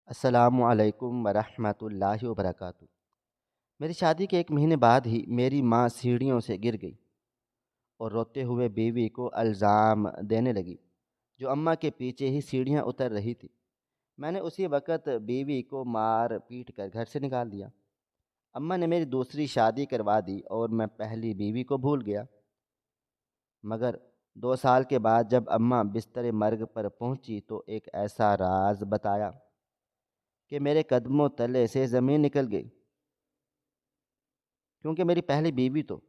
السلام علیکم ورحمۃ اللہ وبرکاتہ۔ میری شادی کے ایک مہینے بعد ہی میری ماں سیڑھیوں سے گر گئی اور روتے ہوئے بیوی کو الزام دینے لگی جو اماں کے پیچھے ہی سیڑھیاں اتر رہی تھی۔ میں نے اسی وقت بیوی کو مار پیٹ کر گھر سے نکال دیا۔ اماں نے میری دوسری شادی کروا دی اور میں پہلی بیوی کو بھول گیا۔ مگر 2 سال کے بعد جب اماں بستر مرگ پر پہنچی تو ایک ایسا راز بتایا کہ میرے قدموں تلے سے زمین نکل گئی، کیونکہ میری پہلی بیوی تو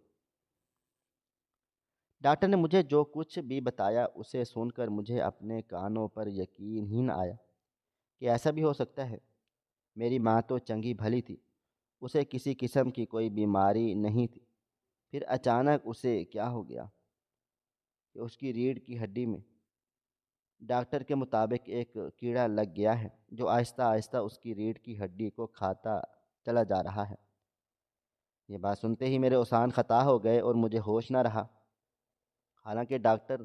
ڈاکٹر نے مجھے جو کچھ بھی بتایا اسے سن کر مجھے اپنے کانوں پر یقین ہی نہ آیا کہ ایسا بھی ہو سکتا ہے۔ میری ماں تو چنگی بھلی تھی، اسے کسی قسم کی کوئی بیماری نہیں تھی، پھر اچانک اسے کیا ہو گیا کہ اس کی ریڑھ کی ہڈی میں ڈاکٹر کے مطابق ایک کیڑا لگ گیا ہے جو آہستہ آہستہ اس کی ریڑھ کی ہڈی کو کھاتا چلا جا رہا ہے۔ یہ بات سنتے ہی میرے اوسان خطا ہو گئے اور مجھے ہوش نہ رہا۔ حالانکہ ڈاکٹر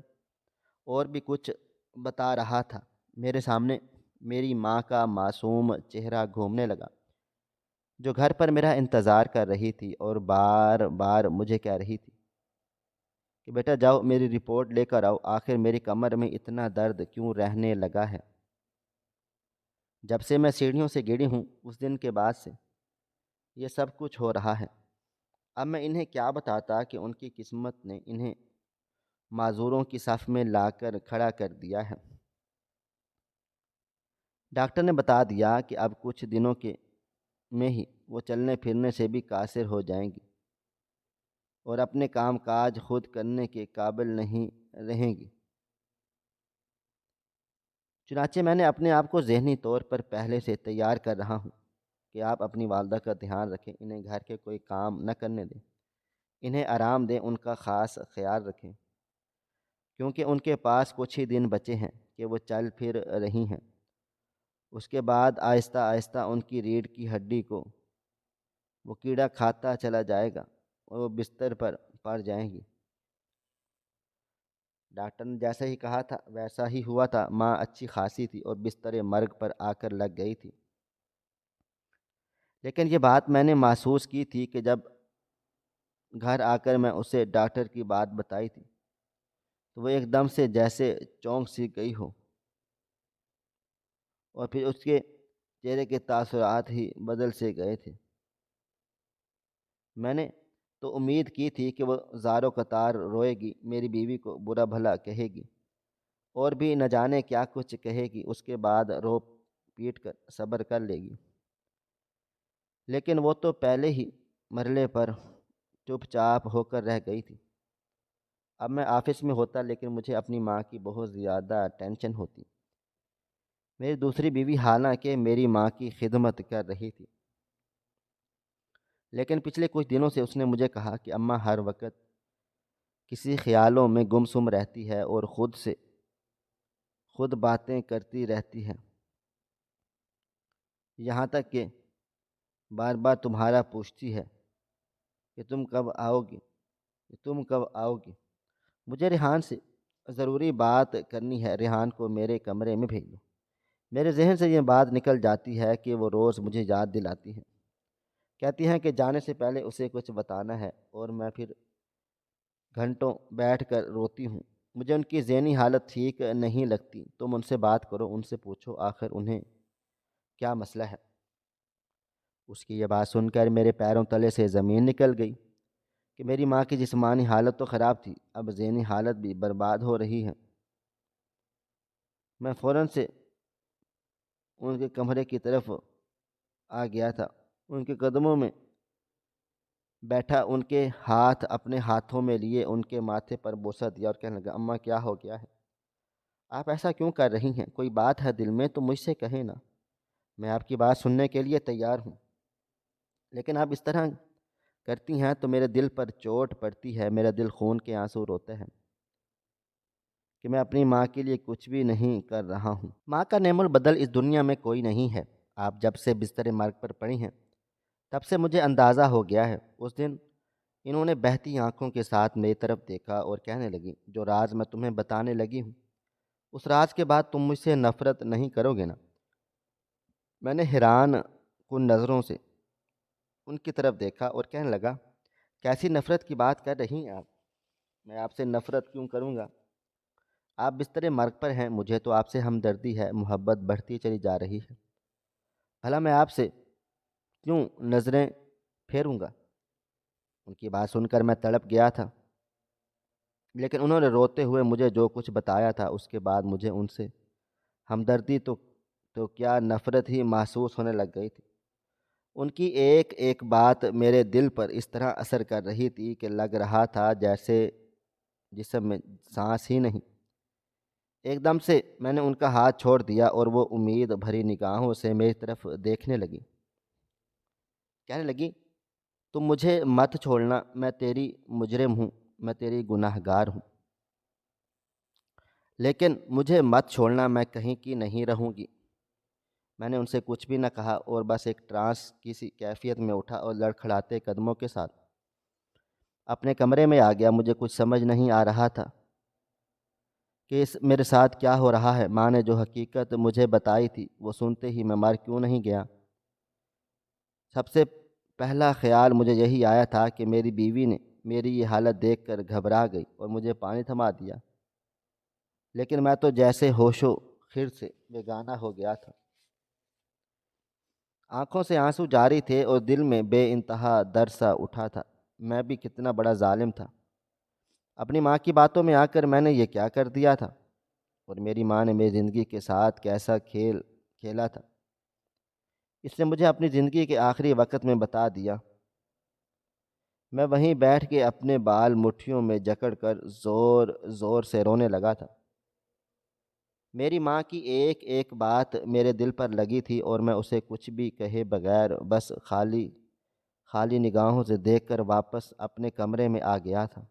اور بھی کچھ بتا رہا تھا، میرے سامنے میری ماں کا معصوم چہرہ گھومنے لگا جو گھر پر میرا انتظار کر رہی تھی اور بار بار مجھے کہہ رہی تھی کہ بیٹا جاؤ میری رپورٹ لے کر آؤ، آخر میری کمر میں اتنا درد کیوں رہنے لگا ہے۔ جب سے میں سیڑھیوں سے گری ہوں اس دن کے بعد سے یہ سب کچھ ہو رہا ہے۔ اب میں انہیں کیا بتاتا کہ ان کی قسمت نے انہیں معذوروں کی صف میں لا کر کھڑا کر دیا ہے۔ ڈاکٹر نے بتا دیا کہ اب کچھ دنوں کے میں ہی وہ چلنے پھرنے سے بھی قاصر ہو جائیں گی اور اپنے کام کاج خود کرنے کے قابل نہیں رہیں گی۔ چنانچہ میں نے اپنے آپ کو ذہنی طور پر پہلے سے تیار کر رہا ہوں کہ آپ اپنی والدہ کا دھیان رکھیں، انہیں گھر کے کوئی کام نہ کرنے دیں، انہیں آرام دیں، ان کا خاص خیال رکھیں، کیونکہ ان کے پاس کچھ ہی دن بچے ہیں کہ وہ چل پھر رہی ہیں۔ اس کے بعد آہستہ آہستہ ان کی ریڑھ کی ہڈی کو وہ کیڑا کھاتا چلا جائے گا اور وہ بستر پر پڑ جائیں گی۔ ڈاکٹر نے جیسا ہی کہا تھا ویسا ہی ہوا تھا۔ ماں اچھی خاصی تھی اور بستر مرگ پر آ کر لگ گئی تھی، لیکن یہ بات میں نے محسوس کی تھی کہ جب گھر آ کر میں اسے ڈاکٹر کی بات بتائی تھی تو وہ ایک دم سے جیسے چونک سی گئی ہو، اور پھر اس کے چہرے کے تاثرات ہی بدل سے گئے تھے۔ میں نے تو امید کی تھی کہ وہ زار و قطار روئے گی، میری بیوی کو برا بھلا کہے گی اور بھی نہ جانے کیا کچھ کہے گی، اس کے بعد رو پیٹ کر صبر کر لے گی، لیکن وہ تو پہلے ہی مرحلے پر چپ چاپ ہو کر رہ گئی تھی۔ اب میں آفس میں ہوتا لیکن مجھے اپنی ماں کی بہت زیادہ ٹینشن ہوتی۔ میری دوسری بیوی حالانکہ میری ماں کی خدمت کر رہی تھی، لیکن پچھلے کچھ دنوں سے اس نے مجھے کہا کہ اماں ہر وقت کسی خیالوں میں گمسم رہتی ہے اور خود سے خود باتیں کرتی رہتی ہے، یہاں تک کہ بار بار تمہارا پوچھتی ہے کہ تم کب آؤ گی، کہ تم کب آؤ گی۔ مجھے ریحان سے ضروری بات کرنی ہے، ریحان کو میرے کمرے میں بھیج دو۔ میرے ذہن سے یہ بات نکل جاتی ہے کہ وہ روز مجھے یاد دلاتی ہے، کہتی ہیں کہ جانے سے پہلے اسے کچھ بتانا ہے، اور میں پھر گھنٹوں بیٹھ کر روتی ہوں۔ مجھے ان کی ذہنی حالت ٹھیک نہیں لگتی، تم ان سے بات کرو، ان سے پوچھو آخر انہیں کیا مسئلہ ہے۔ اس کی یہ بات سن کر میرے پیروں تلے سے زمین نکل گئی کہ میری ماں کی جسمانی حالت تو خراب تھی، اب ذہنی حالت بھی برباد ہو رہی ہے۔ میں فوراً سے ان کے کمرے کی طرف آ گیا تھا، ان کے قدموں میں بیٹھا، ان کے ہاتھ اپنے ہاتھوں میں لیے ان کے ماتھے پر بوسہ دیا اور کہنے لگا، اماں کیا ہو گیا ہے؟ آپ ایسا کیوں کر رہی ہیں؟ کوئی بات ہے دل میں تو مجھ سے کہیں نا، میں آپ کی بات سننے کے لیے تیار ہوں، لیکن آپ اس طرح کرتی ہیں تو میرے دل پر چوٹ پڑتی ہے، میرا دل خون کے آنسو روتا ہے کہ میں اپنی ماں کے لیے کچھ بھی نہیں کر رہا ہوں۔ ماں کا نعم البدل اس دنیا میں کوئی نہیں ہے۔ آپ جب سے بستر مرگ پر پڑی ہیں تب سے مجھے اندازہ ہو گیا ہے۔ اس دن انہوں نے بہتی آنکھوں کے ساتھ میری طرف دیکھا اور کہنے لگی، جو راز میں تمہیں بتانے لگی ہوں اس راز کے بعد تم مجھ سے نفرت نہیں کرو گے نا؟ میں نے حیران کن نظروں سے ان کی طرف دیکھا اور کہنے لگا، کیسی نفرت کی بات کر رہی ہیں آپ؟ میں آپ سے نفرت کیوں کروں گا؟ آپ بستر مرگ پر ہیں، مجھے تو آپ سے ہمدردی ہے، محبت بڑھتی چلی جا رہی ہے، بھلا میں آپ سے کیوں نظریں پھیروں گا؟ ان کی بات سن کر میں تڑپ گیا تھا، لیکن انہوں نے روتے ہوئے مجھے جو کچھ بتایا تھا اس کے بعد مجھے ان سے ہمدردی تو کیا نفرت ہی محسوس ہونے لگ گئی تھی۔ ان کی ایک ایک بات میرے دل پر اس طرح اثر کر رہی تھی کہ لگ رہا تھا جیسے جسم میں سانس ہی نہیں۔ ایک دم سے میں نے ان کا ہاتھ چھوڑ دیا اور وہ امید بھری نگاہوں سے میری طرف دیکھنے لگی، کہنے لگی، تم مجھے مت چھوڑنا، میں تیری مجرم ہوں، میں تیری گناہ گار ہوں، لیکن مجھے مت چھوڑنا، میں کہیں کی نہیں رہوں گی۔ میں نے ان سے کچھ بھی نہ کہا اور بس ایک ٹرانس کی سی کیفیت میں اٹھا اور لڑکھڑاتے قدموں کے ساتھ اپنے کمرے میں آ گیا۔ مجھے کچھ سمجھ نہیں آ رہا تھا کہ میرے ساتھ کیا ہو رہا ہے۔ ماں نے جو حقیقت مجھے بتائی تھی وہ سنتے ہی میں مر کیوں نہیں گیا۔ سب سے پہلا خیال مجھے یہی آیا تھا کہ میری بیوی نے میری یہ حالت دیکھ کر گھبرا گئی اور مجھے پانی تھما دیا، لیکن میں تو جیسے ہوش و خرد سے بیگانہ ہو گیا تھا۔ آنکھوں سے آنسو جاری تھے اور دل میں بے انتہا درد سا اٹھا تھا۔ میں بھی کتنا بڑا ظالم تھا، اپنی ماں کی باتوں میں آ کر میں نے یہ کیا کر دیا تھا، اور میری ماں نے میری زندگی کے ساتھ کیسا کھیل کھیلا تھا، اس نے مجھے اپنی زندگی کے آخری وقت میں بتا دیا۔ میں وہیں بیٹھ کے اپنے بال مٹھیوں میں جکڑ کر زور زور سے رونے لگا تھا۔ میری ماں کی ایک ایک بات میرے دل پر لگی تھی اور میں اسے کچھ بھی کہے بغیر بس خالی خالی نگاہوں سے دیکھ کر واپس اپنے کمرے میں آ گیا تھا۔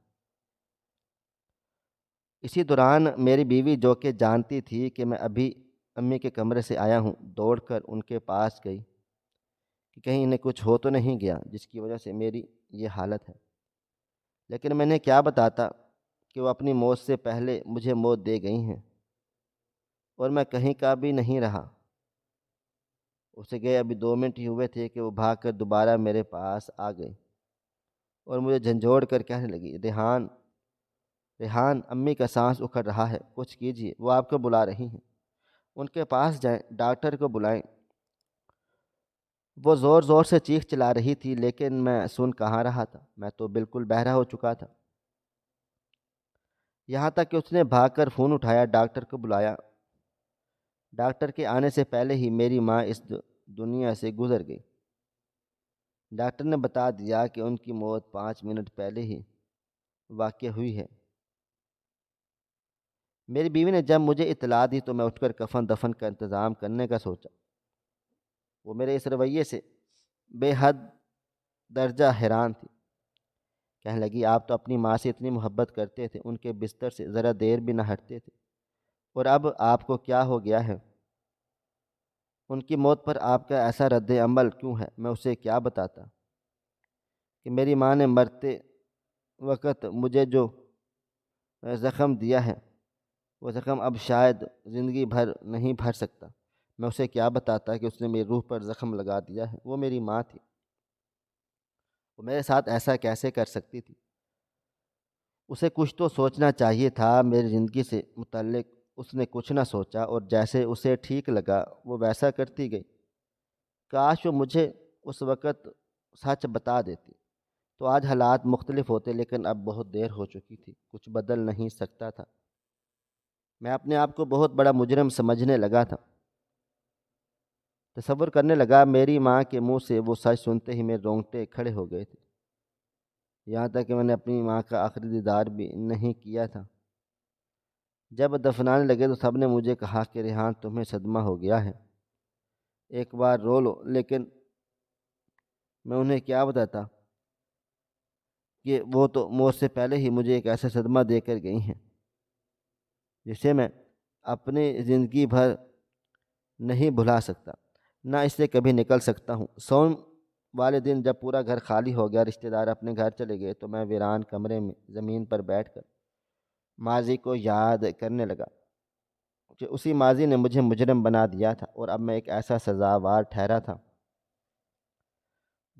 اسی دوران میری بیوی، جو کہ جانتی تھی کہ میں ابھی امی کے کمرے سے آیا ہوں، دوڑ کر ان کے پاس گئی کہ کہیں انہیں کچھ ہو تو نہیں گیا جس کی وجہ سے میری یہ حالت ہے۔ لیکن میں انہیں کیا بتاتا کہ وہ اپنی موت سے پہلے مجھے موت دے گئی ہیں اور میں کہیں کا بھی نہیں رہا۔ اسے گئے ابھی 2 منٹ ہی ہوئے تھے کہ وہ بھاگ کر دوبارہ میرے پاس آ گئی اور مجھے جھنجھوڑ کر کہنے لگی، ریحان، ریحان، امی کا سانس اکھڑ رہا ہے، کچھ کیجیے، وہ آپ کو بلا رہی ہیں، ان کے پاس جائیں، ڈاکٹر کو بلائیں۔ وہ زور زور سے چیخ چلا رہی تھی، لیکن میں سن کہاں رہا تھا، میں تو بالکل بہرا ہو چکا تھا۔ یہاں تک کہ اس نے بھاگ کر فون اٹھایا، ڈاکٹر کو بلایا۔ ڈاکٹر کے آنے سے پہلے ہی میری ماں اس دنیا سے گزر گئی۔ ڈاکٹر نے بتا دیا کہ ان کی موت 5 منٹ پہلے ہی واقع ہوئی ہے۔ میری بیوی نے جب مجھے اطلاع دی تو میں اٹھ کر کفن دفن کا انتظام کرنے کا سوچا۔ وہ میرے اس رویے سے بے حد درجہ حیران تھی۔ کہنے لگی، آپ تو اپنی ماں سے اتنی محبت کرتے تھے، ان کے بستر سے ذرا دیر بھی نہ ہٹتے تھے، اور اب آپ کو کیا ہو گیا ہے؟ ان کی موت پر آپ کا ایسا رد عمل کیوں ہے؟ میں اسے کیا بتاتا کہ میری ماں نے مرتے وقت مجھے جو زخم دیا ہے وہ زخم اب شاید زندگی بھر نہیں بھر سکتا۔ میں اسے کیا بتاتا کہ اس نے میری روح پر زخم لگا دیا ہے؟ وہ میری ماں تھی، وہ میرے ساتھ ایسا کیسے کر سکتی تھی؟ اسے کچھ تو سوچنا چاہیے تھا میری زندگی سے متعلق۔ اس نے کچھ نہ سوچا اور جیسے اسے ٹھیک لگا وہ ویسا کرتی گئی۔ کاش وہ مجھے اس وقت سچ بتا دیتی تو آج حالات مختلف ہوتے، لیکن اب بہت دیر ہو چکی تھی، کچھ بدل نہیں سکتا تھا۔ میں اپنے آپ کو بہت بڑا مجرم سمجھنے لگا تھا۔ تصور کرنے لگا میری ماں کے منہ سے وہ سچ سنتے ہی میرے رونگٹے کھڑے ہو گئے تھے، یہاں تک کہ میں نے اپنی ماں کا آخری دیدار بھی نہیں کیا تھا۔ جب دفنانے لگے تو سب نے مجھے کہا کہ ریحان، تمہیں صدمہ ہو گیا ہے، ایک بار رو لو، لیکن میں انہیں کیا بتاتا کہ وہ تو موت سے پہلے ہی مجھے ایک ایسا صدمہ دے کر گئی ہیں جسے میں اپنی زندگی بھر نہیں بھلا سکتا، نہ اس سے کبھی نکل سکتا ہوں۔ سوم والے دن جب پورا گھر خالی ہو گیا، رشتہ دار اپنے گھر چلے گئے، تو میں ویران کمرے میں زمین پر بیٹھ کر ماضی کو یاد کرنے لگا۔ کہ اسی ماضی نے مجھے مجرم بنا دیا تھا اور اب میں ایک ایسا سزاوار ٹھہرا تھا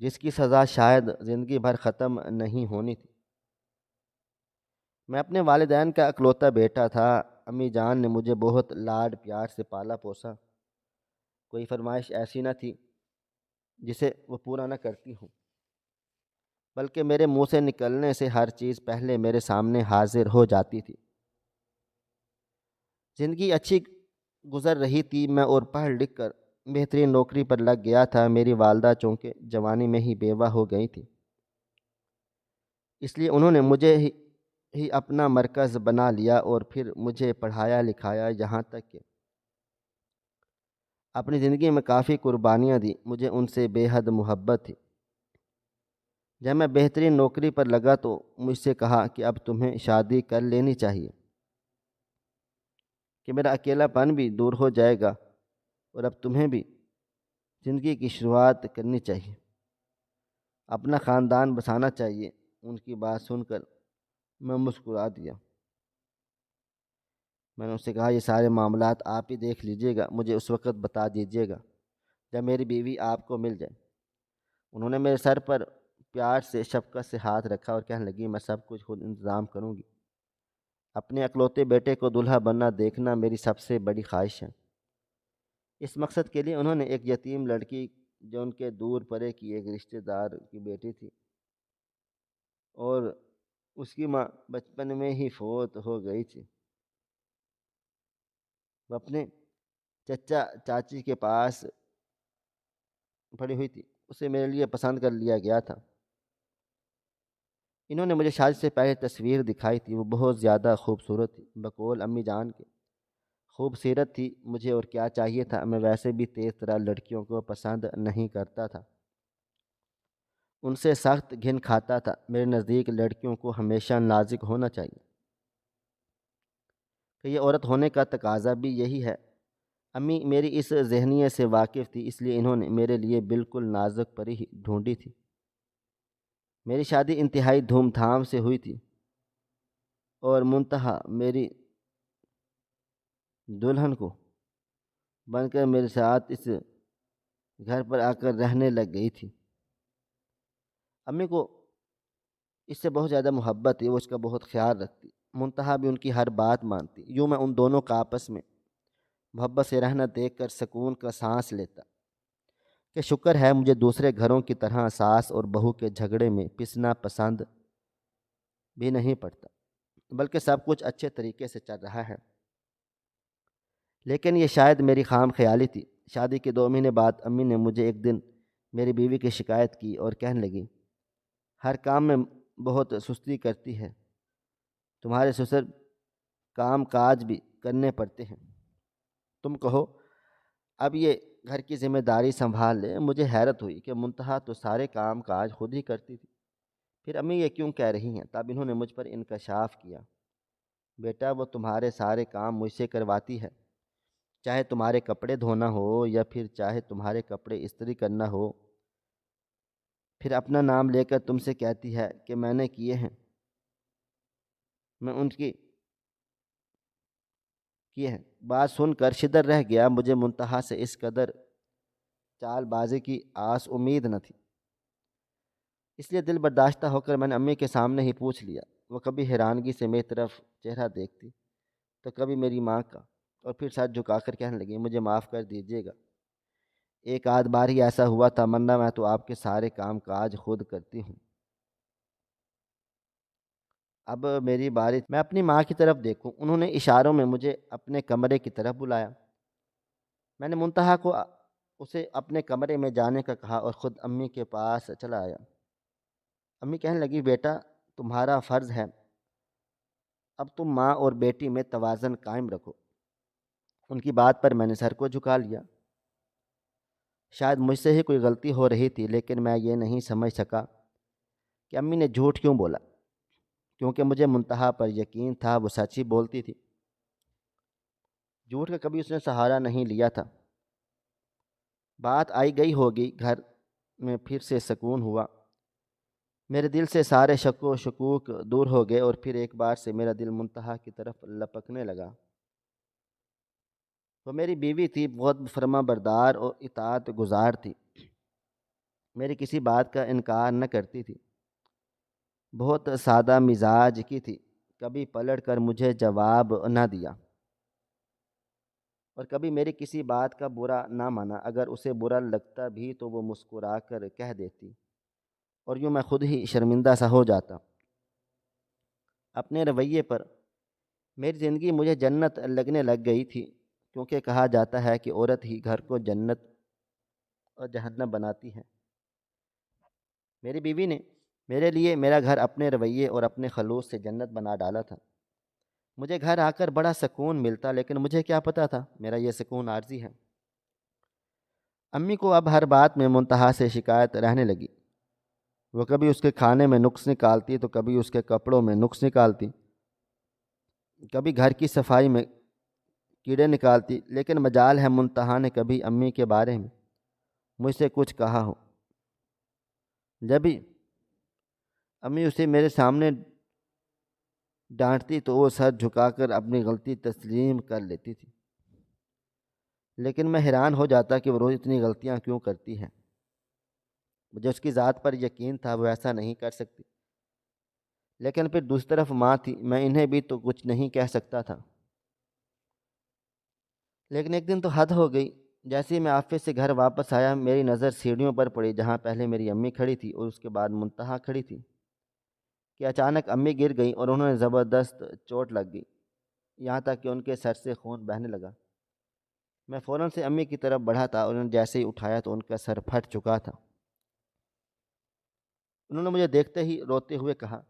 جس کی سزا شاید زندگی بھر ختم نہیں ہونی تھی۔ میں اپنے والدین کا اکلوتا بیٹا تھا۔ امی جان نے مجھے بہت لاڈ پیار سے پالا پوسا۔ کوئی فرمائش ایسی نہ تھی جسے وہ پورا نہ کرتی ہوں، بلکہ میرے منہ سے نکلنے سے ہر چیز پہلے میرے سامنے حاضر ہو جاتی تھی۔ زندگی اچھی گزر رہی تھی، میں اور پڑھ لکھ کر بہترین نوکری پر لگ گیا تھا۔ میری والدہ چونکہ جوانی میں ہی بیوہ ہو گئی تھی، اس لیے انہوں نے مجھے ہی اپنا مرکز بنا لیا اور پھر مجھے پڑھایا لکھایا، یہاں تک کہ اپنی زندگی میں کافی قربانیاں دی۔ مجھے ان سے بے حد محبت تھی۔ جب میں بہترین نوکری پر لگا تو مجھ سے کہا کہ اب تمہیں شادی کر لینی چاہیے، کہ میرا اکیلا پن بھی دور ہو جائے گا اور اب تمہیں بھی زندگی کی شروعات کرنی چاہیے، اپنا خاندان بسانا چاہیے۔ ان کی بات سن کر میں مسکرا دیا۔ میں نے اس سے کہا یہ سارے معاملات آپ ہی دیکھ لیجئے گا، مجھے اس وقت بتا دیجئے گا جب میری بیوی آپ کو مل جائے۔ انہوں نے میرے سر پر پیار سے شفقت سے ہاتھ رکھا اور کہنے لگی میں سب کچھ خود انتظام کروں گی۔ اپنے اکلوتے بیٹے کو دلہا بننا دیکھنا میری سب سے بڑی خواہش ہے۔ اس مقصد کے لیے انہوں نے ایک یتیم لڑکی جو ان کے دور پرے کی ایک رشتہ دار کی بیٹی تھی اور اس کی ماں بچپن میں ہی فوت ہو گئی تھی، وہ اپنے چچا چاچی کے پاس پڑی ہوئی تھی، اسے میرے لیے پسند کر لیا گیا تھا۔ انہوں نے مجھے شادی سے پہلے تصویر دکھائی تھی، وہ بہت زیادہ خوبصورت تھی، بقول امی جان کے خوبصورت تھی۔ مجھے اور کیا چاہیے تھا، میں ویسے بھی تیز ترین لڑکیوں کو پسند نہیں کرتا تھا، ان سے سخت گھن کھاتا تھا۔ میرے نزدیک لڑکیوں کو ہمیشہ نازک ہونا چاہیے، کہ یہ عورت ہونے کا تقاضا بھی یہی ہے۔ امی میری اس ذہنیت سے واقف تھی، اس لیے انہوں نے میرے لیے بالکل نازک پری ہی ڈھونڈی تھی۔ میری شادی انتہائی دھوم دھام سے ہوئی تھی اور منتہا میری دلہن کو بن کر میرے ساتھ اس گھر پر آ کر رہنے لگ گئی تھی۔ امی کو اس سے بہت زیادہ محبت تھی، وہ اس کا بہت خیال رکھتی، منتہا بھی ان کی ہر بات مانتی۔ یوں میں ان دونوں کا آپس میں محبت سے رہنا دیکھ کر سکون کا سانس لیتا کہ شکر ہے مجھے دوسرے گھروں کی طرح ساس اور بہو کے جھگڑے میں پسنا پسند بھی نہیں پڑتا، بلکہ سب کچھ اچھے طریقے سے چل رہا ہے۔ لیکن یہ شاید میری خام خیالی تھی۔ شادی کے 2 مہینے بعد امی نے مجھے ایک دن میری بیوی کی شکایت کی اور کہنے لگی ہر کام میں بہت سستی کرتی ہے، تمہارے سسر کام کاج بھی کرنے پڑتے ہیں، تم کہو اب یہ گھر کی ذمہ داری سنبھال لے۔ مجھے حیرت ہوئی کہ منتہا تو سارے کام کاج خود ہی کرتی تھی، پھر امی یہ کیوں کہہ رہی ہیں؟ تب انہوں نے مجھ پر انکشاف کیا، بیٹا وہ تمہارے سارے کام مجھ سے کرواتی ہے، چاہے تمہارے کپڑے دھونا ہو یا پھر چاہے تمہارے کپڑے استری کرنا ہو، پھر اپنا نام لے کر تم سے کہتی ہے کہ میں نے کیے ہیں، میں ان کی کیے ہیں۔ بات سن کر شدر رہ گیا، مجھے منتہا سے اس قدر چال بازی کی آس امید نہ تھی، اس لیے دل برداشتہ ہو کر میں نے امی کے سامنے ہی پوچھ لیا۔ وہ کبھی حیرانگی سے میری طرف چہرہ دیکھتی تو کبھی میری ماں کا، اور پھر سر جھکا کر کہنے لگی مجھے معاف کر دیجیے گا، ایک آدھ بار ہی ایسا ہوا تھا، ورنہ میں تو آپ کے سارے کام کاج خود کرتی ہوں۔ اب میری باری، میں اپنی ماں کی طرف دیکھوں۔ انہوں نے اشاروں میں مجھے اپنے کمرے کی طرف بلایا۔ میں نے منتہا کو اسے اپنے کمرے میں جانے کا کہا اور خود امی کے پاس چلا آیا۔ امی کہنے لگی بیٹا تمہارا فرض ہے اب تم ماں اور بیٹی میں توازن قائم رکھو۔ ان کی بات پر میں نے سر کو جھکا لیا۔ شاید مجھ سے ہی کوئی غلطی ہو رہی تھی، لیکن میں یہ نہیں سمجھ سکا کہ امی نے جھوٹ کیوں بولا، کیونکہ مجھے منتہا پر یقین تھا وہ سچ ہی بولتی تھی، جھوٹ کا کبھی اس نے سہارا نہیں لیا تھا۔ بات آئی گئی ہوگی، گھر میں پھر سے سکون ہوا، میرے دل سے سارے شک و شکوک دور ہو گئے اور پھر ایک بار سے میرا دل منتہا کی طرف لپکنے لگا۔ وہ میری بیوی تھی، بہت فرما بردار اور اطاعت گزار تھی، میری کسی بات کا انکار نہ کرتی تھی، بہت سادہ مزاج کی تھی، کبھی پلٹ کر مجھے جواب نہ دیا اور کبھی میری کسی بات کا برا نہ مانا، اگر اسے برا لگتا بھی تو وہ مسکرا کر کہہ دیتی اور یوں میں خود ہی شرمندہ سا ہو جاتا۔ اپنے رویے پر میری زندگی مجھے جنت لگنے لگ گئی تھی، کیونکہ کہا جاتا ہے کہ عورت ہی گھر کو جنت اور جہنم بناتی ہے۔ میری بیوی نے میرے لیے میرا گھر اپنے رویے اور اپنے خلوص سے جنت بنا ڈالا تھا۔ مجھے گھر آ کر بڑا سکون ملتا، لیکن مجھے کیا پتہ تھا میرا یہ سکون عارضی ہے۔ امی کو اب ہر بات میں منتہا سے شکایت رہنے لگی۔ وہ کبھی اس کے کھانے میں نقص نکالتی تو کبھی اس کے کپڑوں میں نقص نکالتی، کبھی گھر کی صفائی میں کیڑے نکالتی، لیکن مجال ہے منتہا نے کبھی امی کے بارے میں مجھ سے کچھ کہا ہو۔ جب بھی امی اسے میرے سامنے ڈانٹتی تو وہ سر جھکا کر اپنی غلطی تسلیم کر لیتی تھی، لیکن میں حیران ہو جاتا کہ وہ روز اتنی غلطیاں کیوں کرتی ہے۔ مجھے اس کی ذات پر یقین تھا وہ ایسا نہیں کر سکتی، لیکن پھر دوسری طرف ماں تھی، میں انہیں بھی تو کچھ نہیں کہہ سکتا تھا۔ لیکن ایک دن تو حد ہو گئی۔ جیسے ہی میں آفس سے گھر واپس آیا، میری نظر سیڑھیوں پر پڑی جہاں پہلے میری امی کھڑی تھی اور اس کے بعد منتہا کھڑی تھی، کہ اچانک امی گر گئیں اور انہوں نے زبردست چوٹ لگ گئی، یہاں تک کہ ان کے سر سے خون بہنے لگا۔ میں فوراً سے امی کی طرف بڑھا تھا اور انہوں نے جیسے ہی اٹھایا تو ان کا سر پھٹ چکا تھا۔ انہوں نے مجھے دیکھتے ہی روتے ہوئے کہا،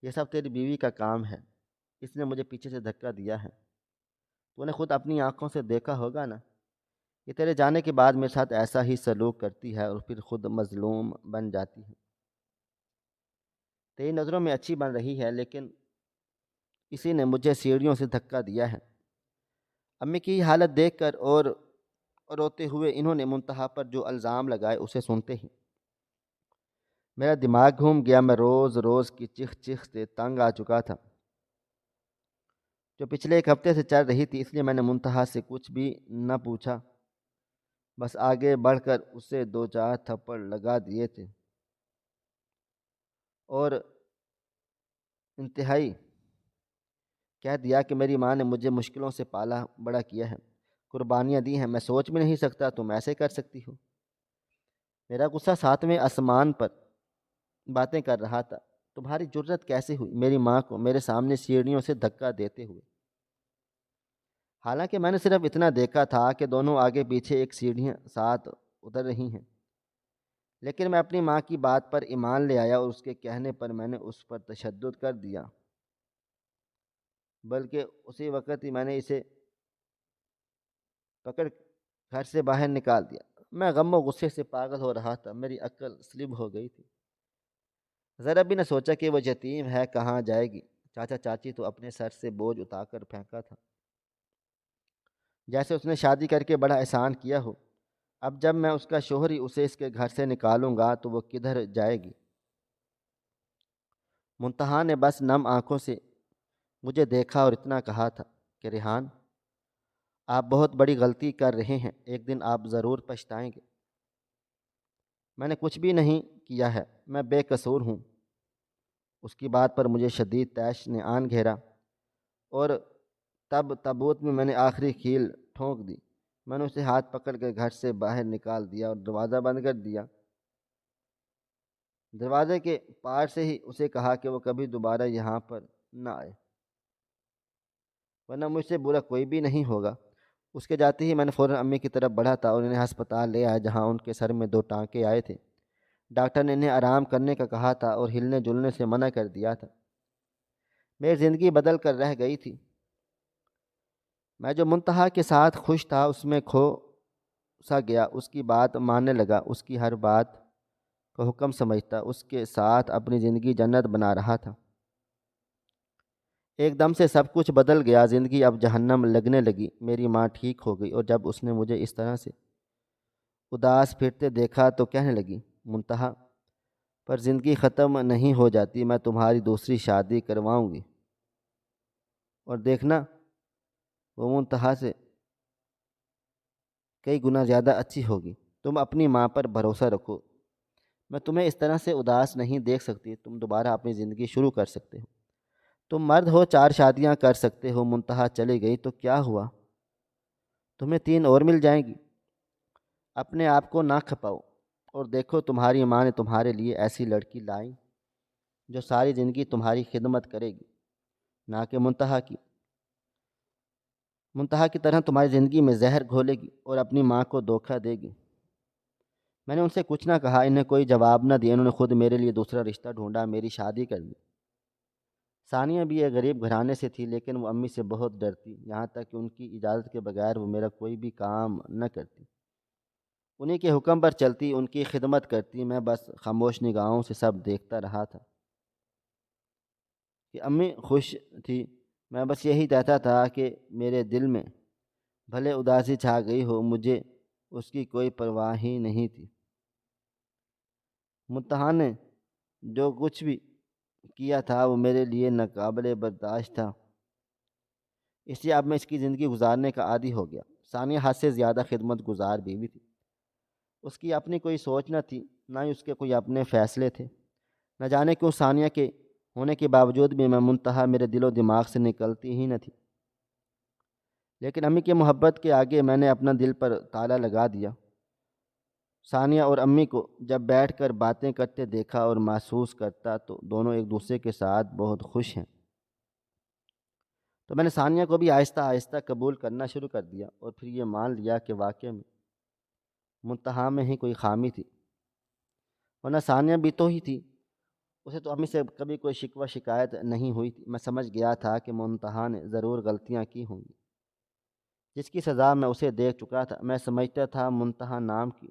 یہ سب تیری بیوی کا کام ہے، اس نے مجھے پیچھے سے دھکا دیا ہے، تو نے خود اپنی آنکھوں سے دیکھا ہوگا نا، یہ تیرے جانے کے بعد میرے ساتھ ایسا ہی سلوک کرتی ہے اور پھر خود مظلوم بن جاتی ہے۔ تیری نظروں میں اچھی بن رہی ہے، لیکن اسی نے مجھے سیڑھیوں سے دھکا دیا ہے۔ امی کی حالت دیکھ کر اور روتے ہوئے انہوں نے منتہا پر جو الزام لگائے اسے سنتے ہی میرا دماغ گھوم گیا۔ میں روز روز کی چیخ چیخ سے تنگ آ چکا تھا، جو پچھلے ایک ہفتے سے چل رہی تھی، اس لیے میں نے منتہا سے کچھ بھی نہ پوچھا، بس آگے بڑھ کر اسے دو چار تھپڑ لگا دیے تھے اور انتہائی کہہ دیا کہ میری ماں نے مجھے مشکلوں سے پالا بڑا کیا ہے، قربانیاں دی ہیں، میں سوچ بھی نہیں سکتا تم ایسے کر سکتی ہو۔ میرا غصہ ساتویں آسمان پر باتیں کر رہا تھا۔ تمہاری جرت کیسے ہوئی میری ماں کو میرے سامنے سیڑھیوں سے دھکا دیتے ہوئے؟ حالانکہ میں نے صرف اتنا دیکھا تھا کہ دونوں آگے پیچھے ایک سیڑھیاں ساتھ اتر رہی ہیں، لیکن میں اپنی ماں کی بات پر ایمان لے آیا اور اس کے کہنے پر میں نے اس پر تشدد کر دیا، بلکہ اسی وقت ہی میں نے اسے پکڑ گھر سے باہر نکال دیا۔ میں غم و غصے سے پاگل ہو رہا تھا، میری عقل سلب ہو گئی تھی۔ ذرا بھی نہ سوچا کہ وہ یتیم ہے، کہاں جائے گی۔ چاچا چاچی تو اپنے سر سے بوجھ اتار کر پھینکا تھا، جیسے اس نے شادی کر کے بڑا احسان کیا ہو۔ اب جب میں اس کا شوہر ہی اسے اس کے گھر سے نکالوں گا تو وہ کدھر جائے گی؟ منتہا نے بس نم آنکھوں سے مجھے دیکھا اور اتنا کہا تھا کہ ریحان، آپ بہت بڑی غلطی کر رہے ہیں، ایک دن آپ ضرور پچھتائیں گے۔ میں نے کچھ بھی نہیں کیا ہے، میں بے قصور ہوں۔ اس کی بات پر مجھے شدید طیش نے آن گھیرا اور تب تابوت میں نے آخری کھیل ٹھونک دی۔ میں نے اسے ہاتھ پکڑ کر گھر سے باہر نکال دیا اور دروازہ بند کر دیا۔ دروازے کے پار سے ہی اسے کہا کہ وہ کبھی دوبارہ یہاں پر نہ آئے، ورنہ مجھ سے برا کوئی بھی نہیں ہوگا۔ اس کے جاتے ہی میں نے فوراً امی کی طرف بڑھا تھا اور انہیں ہسپتال لے آیا، جہاں ان کے سر میں 2 ٹانکے آئے تھے۔ ڈاکٹر نے انہیں آرام کرنے کا کہا تھا اور ہلنے جلنے سے منع کر دیا تھا۔ میری زندگی بدل کر رہ گئی تھی۔ میں جو منتہا کے ساتھ خوش تھا اس میں کھو سا گیا، اس کی بات ماننے لگا، اس کی ہر بات کو حکم سمجھتا، اس کے ساتھ اپنی زندگی جنت بنا رہا تھا۔ ایک دم سے سب کچھ بدل گیا، زندگی اب جہنم لگنے لگی۔ میری ماں ٹھیک ہو گئی اور جب اس نے مجھے اس طرح سے اداس پھرتے دیکھا تو کہنے لگی، منتہا، پر زندگی ختم نہیں ہو جاتی، میں تمہاری دوسری شادی کرواؤں گی اور دیکھنا وہ منتہا سے کئی گنا زیادہ اچھی ہوگی۔ تم اپنی ماں پر بھروسہ رکھو، میں تمہیں اس طرح سے اداس نہیں دیکھ سکتی، تم دوبارہ اپنی زندگی شروع کر سکتے ہو، تم مرد ہو، 4 شادیاں کر سکتے ہو۔ منتہا چلی گئی تو کیا ہوا؟ تمہیں 3 اور مل جائیں گی۔ اپنے آپ کو نہ کھپاؤ، اور دیکھو تمہاری ماں نے تمہارے لیے ایسی لڑکی لائی جو ساری زندگی تمہاری خدمت کرے گی، نہ کہ منتہا کی طرح تمہاری زندگی میں زہر گھولے گی اور اپنی ماں کو دھوکہ دے گی۔ میں نے ان سے کچھ نہ کہا، انہیں کوئی جواب نہ دیا۔ انہوں نے خود میرے لیے دوسرا رشتہ ڈھونڈا، میری شادی کر دی۔ ثانیہ بھی ایک غریب گھرانے سے تھی، لیکن وہ امی سے بہت ڈرتی، یہاں تک کہ ان کی اجازت کے بغیر وہ میرا کوئی بھی کام نہ کرتی، انہی کے حکم پر چلتی، ان کی خدمت کرتی۔ میں بس خاموش نگاہوں سے سب دیکھتا رہا تھا کہ امی خوش تھی۔ میں بس یہی کہتا تھا کہ میرے دل میں بھلے اداسی چھا گئی ہو، مجھے اس کی کوئی پرواہ ہی نہیں تھی۔ منتہا نے جو کچھ بھی کیا تھا وہ میرے لیے ناقابل برداشت تھا، اس لیے اب میں اس کی زندگی گزارنے کا عادی ہو گیا۔ ثانیہ حد سے زیادہ خدمت گزار بیوی تھی، اس کی اپنی کوئی سوچ نہ تھی، نہ ہی اس کے کوئی اپنے فیصلے تھے۔ نہ جانے کیوں ثانیہ کے ہونے کے باوجود بھی میں منتہا میرے دل و دماغ سے نکلتی ہی نہ تھی، لیکن امی کی محبت کے آگے میں نے اپنا دل پر تالا لگا دیا۔ ثانیہ اور امی کو جب بیٹھ کر باتیں کرتے دیکھا اور محسوس کرتا تو دونوں ایک دوسرے کے ساتھ بہت خوش ہیں، تو میں نے ثانیہ کو بھی آہستہ آہستہ قبول کرنا شروع کر دیا، اور پھر یہ مان لیا کہ واقعہ میں منتہا میں ہی کوئی خامی تھی، ورنہ ثانیہ بھی تو ہی تھی، اسے تو امی سے کبھی کوئی شکوہ شکایت نہیں ہوئی تھی۔ میں سمجھ گیا تھا کہ منتہا نے ضرور غلطیاں کی ہوں گی، جس کی سزا میں اسے دیکھ چکا تھا۔ میں سمجھتا تھا منتہا نام کی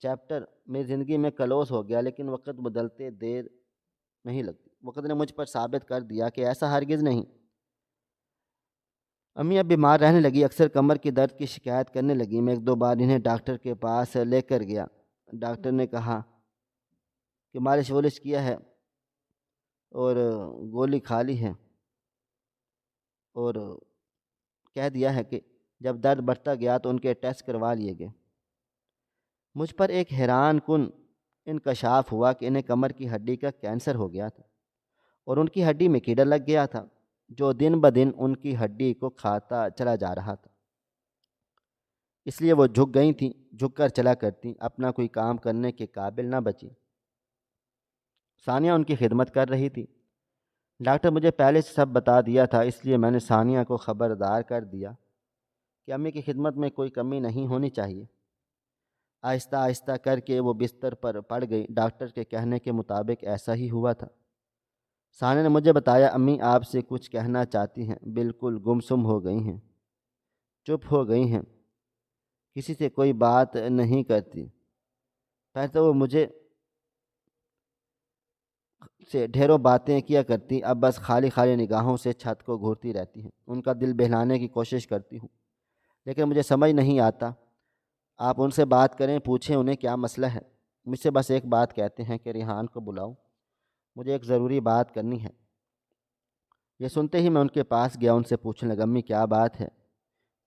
چیپٹر میری زندگی میں کلوز ہو گیا، لیکن وقت بدلتے دیر نہیں لگتی۔ وقت نے مجھ پر ثابت کر دیا کہ ایسا ہرگز نہیں۔ امی اب بیمار رہنے لگی، اکثر کمر کی درد کی شکایت کرنے لگی۔ میں 1-2 بار انہیں ڈاکٹر کے پاس لے کر گیا۔ ڈاکٹر نے کہا کہ مالش وولش کیا ہے اور گولی کھا لی ہے، اور کہہ دیا ہے کہ جب درد بڑھتا گیا تو ان کے ٹیسٹ کروا لیے گئے۔ مجھ پر ایک حیران کن انکشاف ہوا کہ انہیں کمر کی ہڈی کا کینسر ہو گیا تھا، اور ان کی ہڈی میں کیڑا لگ گیا تھا جو دن بدن ان کی ہڈی کو کھاتا چلا جا رہا تھا۔ اس لیے وہ جھک گئی تھیں، جھک کر چلا کرتی، اپنا کوئی کام کرنے کے قابل نہ بچی۔ ثانیہ ان کی خدمت کر رہی تھی۔ ڈاکٹر مجھے پہلے سے سب بتا دیا تھا، اس لیے میں نے ثانیہ کو خبردار کر دیا کہ امی کی خدمت میں کوئی کمی نہیں ہونی چاہیے۔ آہستہ آہستہ کر کے وہ بستر پر پڑ گئی۔ ڈاکٹر کے کہنے کے مطابق ایسا ہی ہوا تھا۔ ثانیہ نے مجھے بتایا، امی آپ سے کچھ کہنا چاہتی ہیں، بالکل گمسم ہو گئی ہیں، چپ ہو گئی ہیں، کسی سے کوئی بات نہیں کرتی۔ پہلے تو وہ مجھے سے ڈھیروں باتیں کیا کرتی، اب بس خالی خالی نگاہوں سے چھت کو گھورتی رہتی ہیں۔ ان کا دل بہلانے کی کوشش کرتی ہوں، لیکن مجھے سمجھ نہیں آتا۔ آپ ان سے بات کریں، پوچھیں انہیں کیا مسئلہ ہے۔ مجھ سے بس ایک بات کہتے ہیں کہ ریحان کو بلاؤ، مجھے ایک ضروری بات کرنی ہے۔ یہ سنتے ہی میں ان کے پاس گیا، ان سے پوچھنے لگا، امی کیا بات ہے؟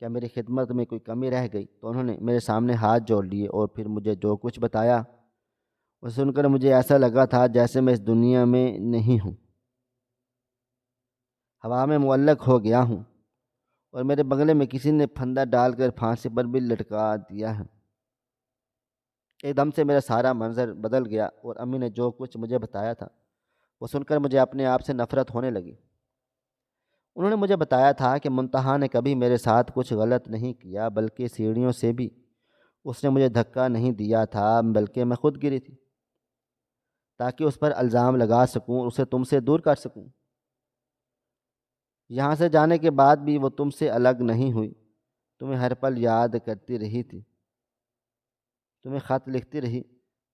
کیا میری خدمت میں کوئی کمی رہ گئی؟ تو انہوں نے میرے سامنے ہاتھ جوڑ لیے اور پھر مجھے جو کچھ بتایا وہ سن کر مجھے ایسا لگا تھا جیسے میں اس دنیا میں نہیں ہوں، ہوا میں معلق ہو گیا ہوں، اور میرے بغلے میں کسی نے پھندا ڈال کر پھانسی پر بھی لٹکا دیا ہے۔ ایک دم سے میرا سارا منظر بدل گیا، اور امی نے جو کچھ مجھے بتایا تھا وہ سن کر مجھے اپنے آپ سے نفرت ہونے لگی۔ انہوں نے مجھے بتایا تھا کہ منتہا نے کبھی میرے ساتھ کچھ غلط نہیں کیا، بلکہ سیڑھیوں سے بھی اس نے مجھے دھکا نہیں دیا تھا، بلکہ میں خود گری تھی تاکہ اس پر الزام لگا سکوں، اسے تم سے دور کر سکوں۔ یہاں سے جانے کے بعد بھی وہ تم سے الگ نہیں ہوئی، تمہیں ہر پل یاد کرتی رہی تھی، تمہیں خط لکھتی رہی،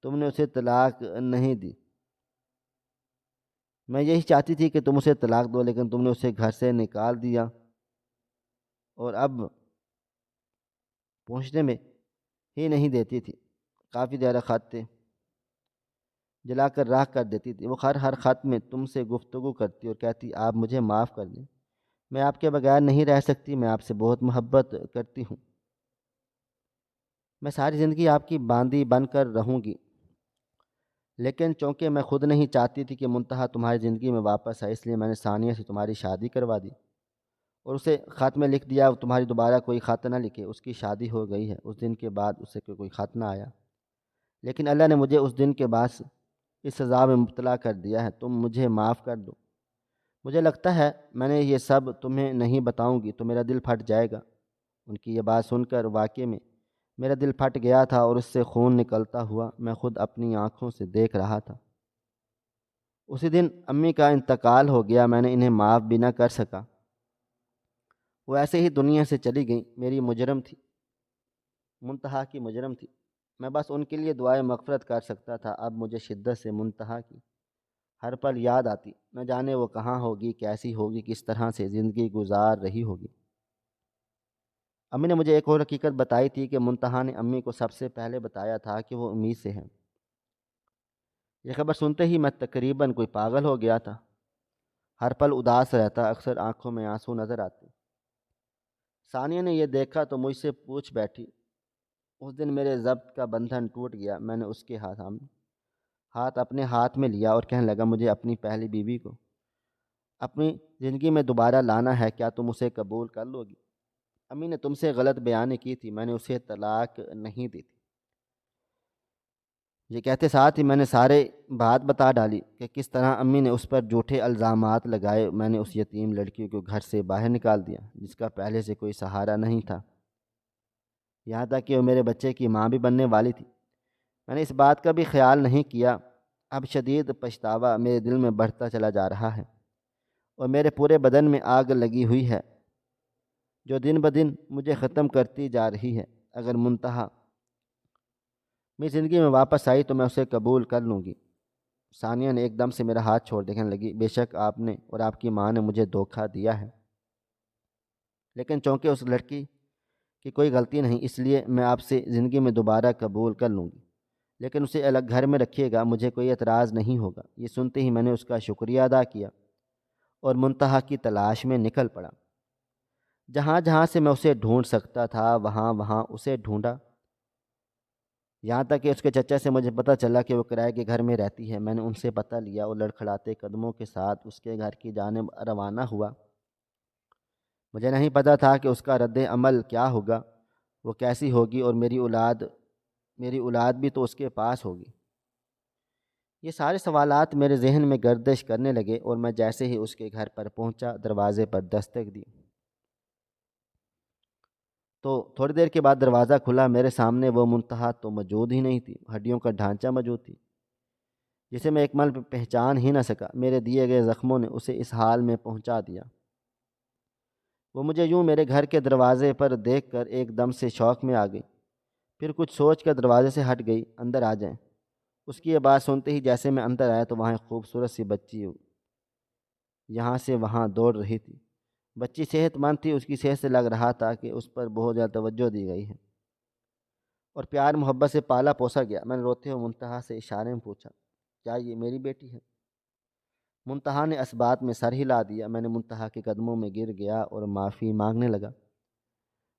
تم نے اسے طلاق نہیں دی۔ میں یہی چاہتی تھی کہ تم اسے طلاق دو، لیکن تم نے اسے گھر سے نکال دیا، اور اب پہنچنے میں ہی نہیں دیتی تھی۔ کافی زیادہ خط تھے، جلا کر راکھ کر دیتی تھی۔ وہ ہر خط میں تم سے گفتگو کرتی اور کہتی، آپ مجھے معاف کر دیں، میں آپ کے بغیر نہیں رہ سکتی، میں آپ سے بہت محبت کرتی ہوں۔ میں ساری زندگی آپ کی باندی بن کر رہوں گی، لیکن چونکہ میں خود نہیں چاہتی تھی کہ منتہا تمہاری زندگی میں واپس آئے، اس لیے میں نے ثانیہ سے تمہاری شادی کروا دی اور اسے خط میں لکھ دیا تمہاری دوبارہ کوئی خط نہ لکھے، اس کی شادی ہو گئی ہے۔ اس دن کے بعد اسے کوئی خط نہ آیا، لیکن اللہ نے مجھے اس دن کے بعد اس سزا میں مبتلا کر دیا ہے۔ تم مجھے معاف کر دو، مجھے لگتا ہے میں نے یہ سب تمہیں نہیں بتاؤں گی تو میرا دل پھٹ جائے گا۔ ان کی یہ بات سن کر واقعے میں میرا دل پھٹ گیا تھا اور اس سے خون نکلتا ہوا میں خود اپنی آنکھوں سے دیکھ رہا تھا۔ اسی دن امی کا انتقال ہو گیا، میں نے انہیں معاف بھی نہ کر سکا، وہ ایسے ہی دنیا سے چلی گئیں۔ میری مجرم تھی، منتہا کی مجرم تھی، میں بس ان کے لیے دعائے مغفرت کر سکتا تھا۔ اب مجھے شدت سے منتہا کی ہر پل یاد آتی، نہ جانے وہ کہاں ہوگی، کیسی ہوگی، کس طرح سے زندگی گزار رہی ہوگی۔ امی نے مجھے ایک اور حقیقت بتائی تھی کہ منتہا نے امی کو سب سے پہلے بتایا تھا کہ وہ امید سے ہے۔ یہ خبر سنتے ہی میں تقریباً کوئی پاگل ہو گیا تھا، ہر پل اداس رہتا، اکثر آنکھوں میں آنسو نظر آتے۔ ثانیہ نے یہ دیکھا تو مجھ سے پوچھ بیٹھی۔ اس دن میرے ضبط کا بندھن ٹوٹ گیا، میں نے اس کے ہاتھ اپنے ہاتھ میں لیا اور کہنے لگا، مجھے اپنی پہلی بیوی کو اپنی زندگی میں دوبارہ لانا ہے، کیا تم اسے قبول کر لو گی؟ امی نے تم سے غلط بیانی کی تھی، میں نے اسے طلاق نہیں دی تھی۔ یہ کہتے ساتھ ہی میں نے سارے بات بتا ڈالی کہ کس طرح امی نے اس پر جھوٹے الزامات لگائے۔ میں نے اس یتیم لڑکی کو گھر سے باہر نکال دیا جس کا پہلے سے کوئی سہارا نہیں تھا، یہاں تک کہ وہ میرے بچے کی ماں بھی بننے والی تھی۔ میں نے اس بات کا بھی خیال نہیں کیا۔ اب شدید پچھتاوا میرے دل میں بڑھتا چلا جا رہا ہے اور میرے پورے بدن میں آگ لگی ہوئی ہے جو دن بدن مجھے ختم کرتی جا رہی ہے۔ اگر منتہا میری زندگی میں واپس آئی تو میں اسے قبول کر لوں گی۔ ثانیہ نے ایک دم سے میرا ہاتھ چھوڑ دینے لگی۔ بے شک آپ نے اور آپ کی ماں نے مجھے دھوکہ دیا ہے، لیکن چونکہ اس لڑکی کی کوئی غلطی نہیں، اس لیے میں آپ سے زندگی میں دوبارہ قبول کر لوں گی، لیکن اسے الگ گھر میں رکھیے گا، مجھے کوئی اعتراض نہیں ہوگا۔ یہ سنتے ہی میں نے اس کا شکریہ ادا کیا اور منتہا کی تلاش میں نکل پڑا۔ جہاں جہاں سے میں اسے ڈھونڈ سکتا تھا وہاں وہاں اسے ڈھونڈا، یہاں تک کہ اس کے چچا سے مجھے پتہ چلا کہ وہ کرائے کے گھر میں رہتی ہے۔ میں نے ان سے پتہ لیا اور لڑکھڑاتے قدموں کے ساتھ اس کے گھر کی جانب روانہ ہوا۔ مجھے نہیں پتہ تھا کہ اس کا رد عمل کیا ہوگا، وہ کیسی ہوگی، اور میری اولاد بھی تو اس کے پاس ہوگی۔ یہ سارے سوالات میرے ذہن میں گردش کرنے لگے اور میں جیسے ہی اس کے گھر پر پہنچا، دروازے پر دستک دی تو تھوڑی دیر کے بعد دروازہ کھلا۔ میرے سامنے وہ منتہا تو موجود ہی نہیں تھی، ہڈیوں کا ڈھانچہ موجود تھی جسے میں ایک مل پہچان ہی نہ سکا۔ میرے دیے گئے زخموں نے اسے اس حال میں پہنچا دیا۔ وہ مجھے یوں میرے گھر کے دروازے پر دیکھ کر ایک دم سے شوق میں آ گئی، پھر کچھ سوچ کر دروازے سے ہٹ گئی، اندر آ جائیں۔ اس کی یہ بات سنتے ہی جیسے میں اندر آیا تو وہاں ایک خوبصورت سی بچی یہاں سے وہاں دوڑ رہی تھی۔ بچی صحت مند تھی، اس کی صحت سے لگ رہا تھا کہ اس پر بہت زیادہ توجہ دی گئی ہے اور پیار محبت سے پالا پوسا گیا۔ میں نے روتے ہوئے منتہا سے اشارے میں پوچھا، کیا یہ میری بیٹی ہے؟ منتہا نے اسبات میں سر ہلا دیا۔ میں نے منتہا کے قدموں میں گر گیا اور معافی مانگنے لگا۔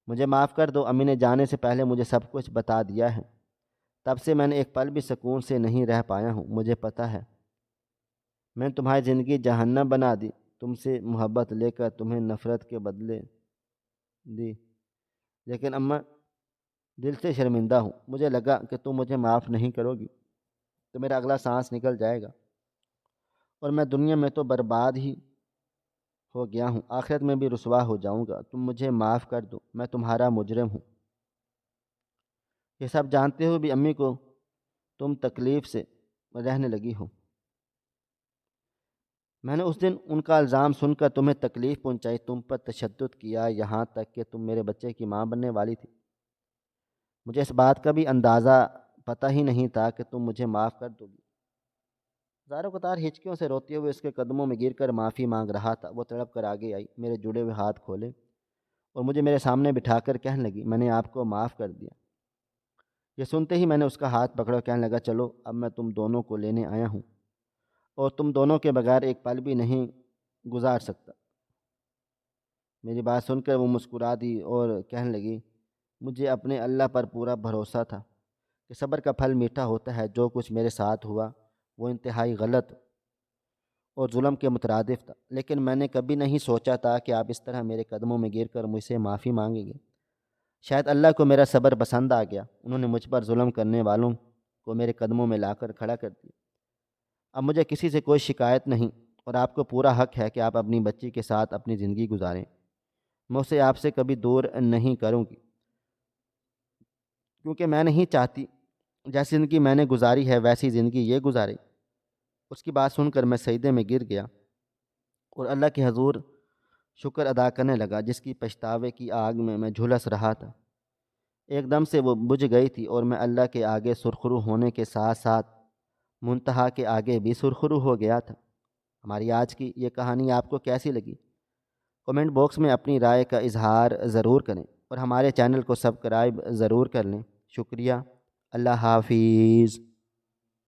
مجھے معاف کر دو، امی نے جانے سے پہلے مجھے سب کچھ بتا دیا ہے۔ تب سے میں نے ایک پل بھی سکون سے نہیں رہ پایا ہوں۔ مجھے پتہ ہے میں نے تمہاری زندگی جہنم بنا دی، تم سے محبت لے کر تمہیں نفرت کے بدلے دی، لیکن اماں دل سے شرمندہ ہوں۔ مجھے لگا کہ تم مجھے معاف نہیں کرو گی تو میرا اگلا سانس نکل جائے گا اور میں دنیا میں تو برباد ہی ہو گیا ہوں، آخرت میں بھی رسوا ہو جاؤں گا۔ تم مجھے معاف کر دو، میں تمہارا مجرم ہوں۔ یہ سب جانتے ہوئے بھی امی کو تم تکلیف سے رہنے لگی ہو۔ میں نے اس دن ان کا الزام سن کر تمہیں تکلیف پہنچائی، تم پر تشدد کیا، یہاں تک کہ تم میرے بچے کی ماں بننے والی تھی۔ مجھے اس بات کا بھی اندازہ پتہ ہی نہیں تھا کہ تم مجھے معاف کر دو گی۔ زاروں قطار ہچکیوں سے روتے ہوئے اس کے قدموں میں گر کر معافی مانگ رہا تھا۔ وہ تڑپ کر آگے آئی، میرے جڑے ہوئے ہاتھ کھولے اور مجھے میرے سامنے بٹھا کر کہنے لگی، میں نے آپ کو معاف کر دیا۔ یہ سنتے ہی میں نے اس کا ہاتھ پکڑا، کہنے لگا، چلو اب میں تم دونوں کو لینے آیا ہوں اور تم دونوں کے بغیر ایک پل بھی نہیں گزار سکتا۔ میری بات سن کر وہ مسکرا دی اور کہنے لگی، مجھے اپنے اللہ پر پورا بھروسہ تھا کہ صبر کا پھل میٹھا ہوتا ہے۔ جو کچھ میرے ساتھ ہوا وہ انتہائی غلط اور ظلم کے مترادف تھا، لیکن میں نے کبھی نہیں سوچا تھا کہ آپ اس طرح میرے قدموں میں گر کر مجھ سے معافی مانگیں گے۔ شاید اللہ کو میرا صبر پسند آ گیا، انہوں نے مجھ پر ظلم کرنے والوں کو میرے قدموں میں لا کر کھڑا کر دیا۔ اب مجھے کسی سے کوئی شکایت نہیں، اور آپ کو پورا حق ہے کہ آپ اپنی بچی کے ساتھ اپنی زندگی گزاریں۔ میں اسے آپ سے کبھی دور نہیں کروں گی، کیونکہ میں نہیں چاہتی جیسی زندگی میں نے گزاری ہے ویسی زندگی یہ گزارے۔ اس کی بات سن کر میں سجدے میں گر گیا اور اللہ کے حضور شکر ادا کرنے لگا، جس کی پچھتاوے کی آگ میں جھلس رہا تھا۔ ایک دم سے وہ بجھ گئی تھی اور میں اللہ کے آگے سرخرو ہونے کے ساتھ ساتھ منتہا کے آگے بھی سرخرو ہو گیا تھا۔ ہماری آج کی یہ کہانی آپ کو کیسی لگی؟ کمنٹ باکس میں اپنی رائے کا اظہار ضرور کریں اور ہمارے چینل کو سبسکرائب ضرور کر لیں۔ شکریہ۔ اللہ حافظ۔